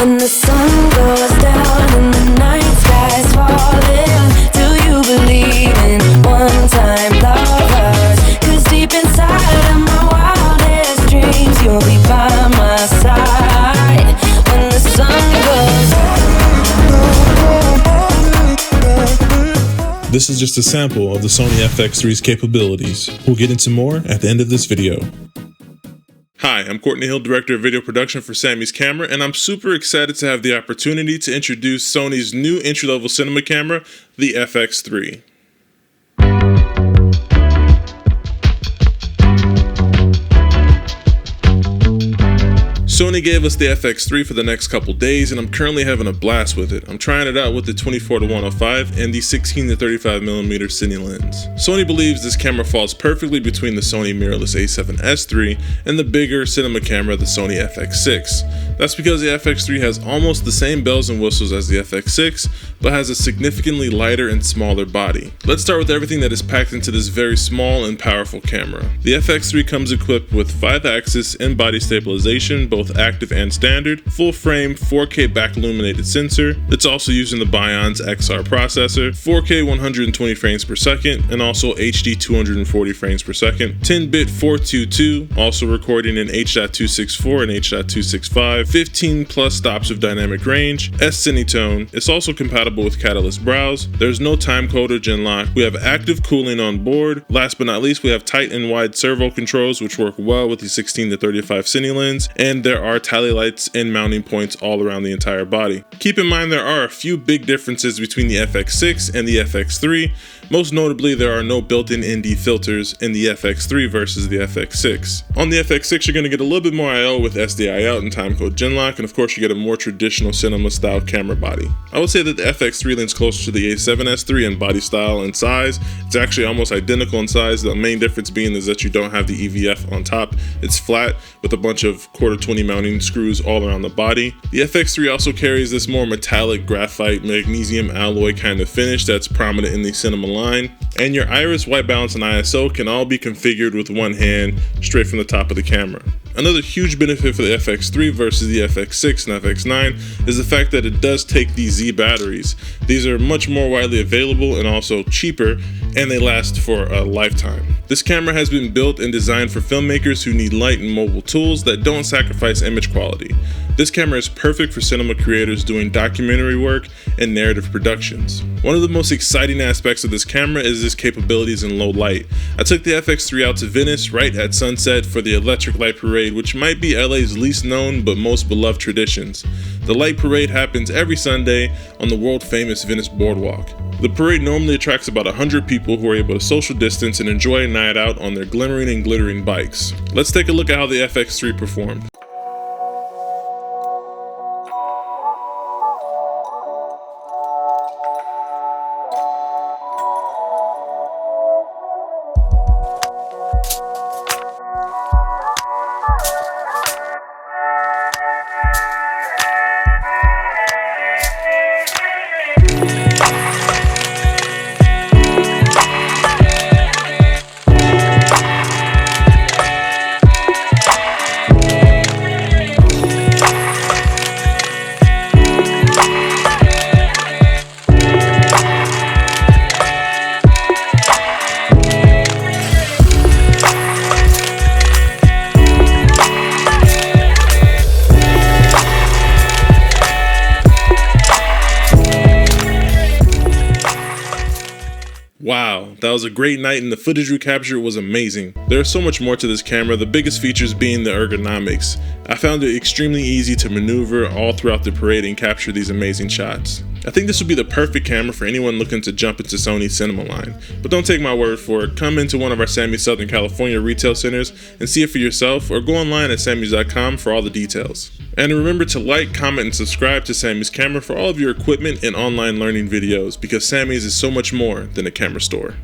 When the sun goes down and the night sky's falling, do you believe in one-time lovers? 'Cause deep inside of my wildest dreams, you'll be by my side when the sun goes down. This is just a sample of the Sony FX3's capabilities. We'll get into more at the end of this video. Hi, I'm Courtney Hill, Director of Video Production for Samy's Camera, and I'm super excited to have the opportunity to introduce Sony's new entry-level cinema camera, the FX3. Sony gave us the FX3 for the next couple days, and I'm currently having a blast with it. I'm trying it out with the 24-105 and the 16-35mm cine lens. Sony believes this camera falls perfectly between the Sony mirrorless a7S III and the bigger cinema camera, the Sony FX6. That's because the FX3 has almost the same bells and whistles as the FX6, but has a significantly lighter and smaller body. Let's start with everything that is packed into this very small and powerful camera. The FX3 comes equipped with 5-axis in-body stabilization, both active and standard, full frame 4K back illuminated sensor. It's also using the BIONZ XR processor, 4K 120 frames per second, and also HD 240 frames per second, 10-bit 422, also recording in H.264 and H.265, 15 plus stops of dynamic range, S-Cinetone. It's also compatible with Catalyst Browse. There's no timecode or gen lock. We have active cooling on board. Last but not least, we have tight and wide servo controls, which work well with the 16-35 cine lens, and there are tally lights and mounting points all around the entire body. Keep in mind there are a few big differences between the FX6 and the FX3. Most notably, there are no built-in ND filters in the FX3 versus the FX6. On the FX6, you're going to get a little bit more I/O with SDI out and timecode gen lock, and of course you get a more traditional cinema style camera body. I would say that the FX3 leans closer to the A7S III in body style and size. It's actually almost identical in size. The main difference being is that you don't have the EVF on top. It's flat with a bunch of 1/4-20 mounting screws all around the body. The FX3 also carries this more metallic graphite magnesium alloy kind of finish that's prominent in the cinema line, and your iris, white balance, and ISO can all be configured with one hand straight from the top of the camera. Another huge benefit for the FX3 versus the FX6 and FX9 is the fact that it does take these Z batteries. These are much more widely available and also cheaper, and they last for a lifetime. This camera has been built and designed for filmmakers who need light and mobile tools that don't sacrifice image quality. This camera is perfect for cinema creators doing documentary work and narrative productions. One of the most exciting aspects of this camera is its capabilities in low light. I took the FX3 out to Venice right at sunset for the Electric Light Parade, which might be LA's least known but most beloved traditions. The Light Parade happens every Sunday on the world famous Venice Boardwalk. The parade normally attracts about 100 people who are able to social distance and enjoy a night out on their glimmering and glittering bikes. Let's take a look at how the FX3 performed. Wow, that was a great night and the footage we captured was amazing. There's so much more to this camera, the biggest features being the ergonomics. I found it extremely easy to maneuver all throughout the parade and capture these amazing shots. I think this would be the perfect camera for anyone looking to jump into Sony's cinema line. But don't take my word for it, come into one of our Samys Southern California retail centers and see it for yourself, or go online at samys.com for all the details. And remember to like, comment, and subscribe to Samy's Camera for all of your equipment and online learning videos, because Samy's is so much more than a camera store.